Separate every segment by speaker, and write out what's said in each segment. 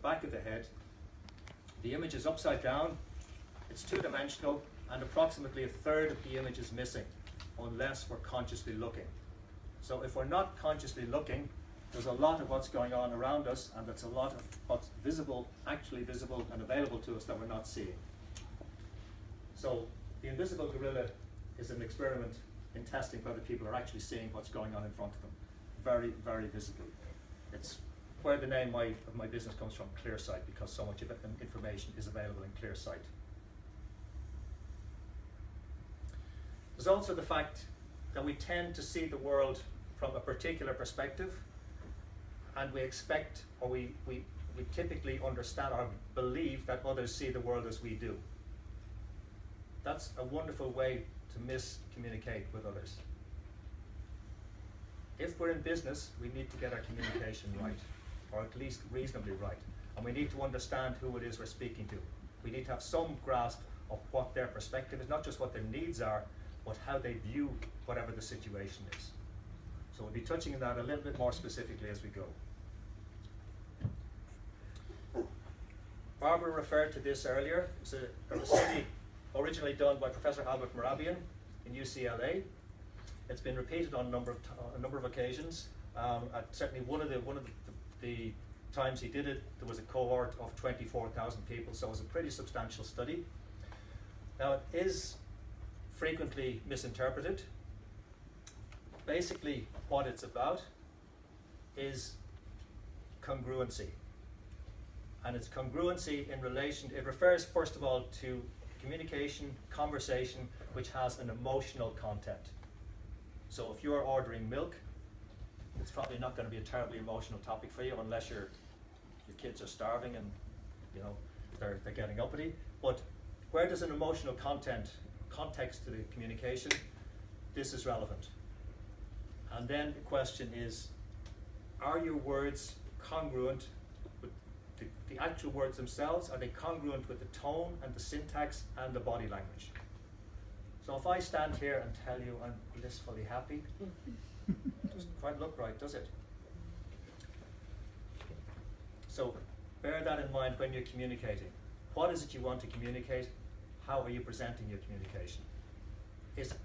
Speaker 1: back of the head. The image is upside down, it's two-dimensional, and approximately a third of the image is missing, unless we're consciously looking. So if we're not consciously looking, there's a lot of what's going on around us, and that's a lot of what's visible, actually visible and available to us that we're not seeing. So the invisible gorilla is an experiment in testing whether people are actually seeing what's going on in front of them. Very, very visibly. It's where the name of my business comes from, clear sight, because so much of information is available in clear sight. There's also the fact that we tend to see the world from a particular perspective, and we expect, or we typically understand or believe that others see the world as we do. That's a wonderful way to miscommunicate with others. If we're in business, we need to get our communication right, or at least reasonably right. And we need to understand who it is we're speaking to. We need to have some grasp of what their perspective is, not just what their needs are, but how they view whatever the situation is. So we'll be touching on that a little bit more specifically as we go. Barbara referred to this earlier. It's a study originally done by Professor Albert Mehrabian in UCLA. It's been repeated on a number of occasions. Certainly one of the times he did it, there was a cohort of 24,000 people, so it was a pretty substantial study. Now, it is frequently misinterpreted. Basically, what it's about is congruency. And it's congruency in relation, it refers first of all to communication, conversation, which has an emotional content. So if you're ordering milk, it's probably not going to be a terribly emotional topic for you unless your kids are starving and they're getting uppity. But where there's an emotional context to the communication, this is relevant. And then the question is, are your words congruent with the actual words themselves? Are they congruent with the tone and the syntax and the body language? So if I stand here and tell you I'm blissfully happy, it doesn't quite look right, does it? So bear that in mind when you're communicating. What is it you want to communicate? How are you presenting your communication?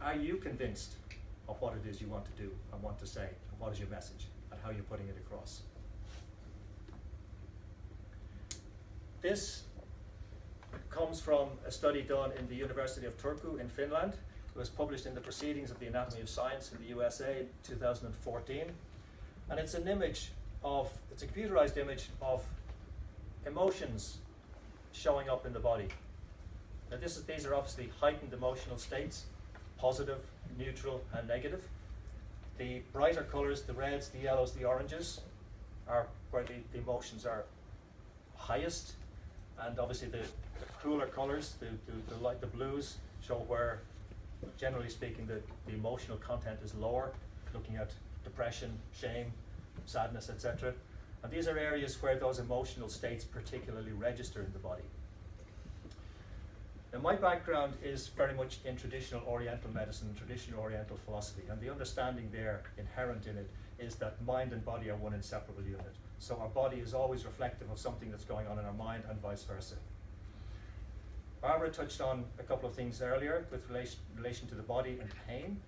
Speaker 1: Are you convinced of what it is you want to do and want to say, and what is your message, and how you're putting it across? This comes from a study done in the University of Turku in Finland. It was published in the Proceedings of the Anatomy of Science in the USA in 2014. And it's an image of, it's a computerized image of emotions showing up in the body. Now these are obviously heightened emotional states, positive, neutral, and negative. The brighter colors, the reds, the yellows, the oranges, are where the emotions are highest. And obviously the cooler colors, the blues, show where, generally speaking, the emotional content is lower, looking at depression, shame, sadness, etc. And these are areas where those emotional states particularly register in the body. Now, my background is very much in traditional Oriental medicine, traditional Oriental philosophy, and the understanding there, inherent in it, is that mind and body are one inseparable unit. So our body is always reflective of something that's going on in our mind, and vice versa. Barbara touched on a couple of things earlier with relation to the body and pain.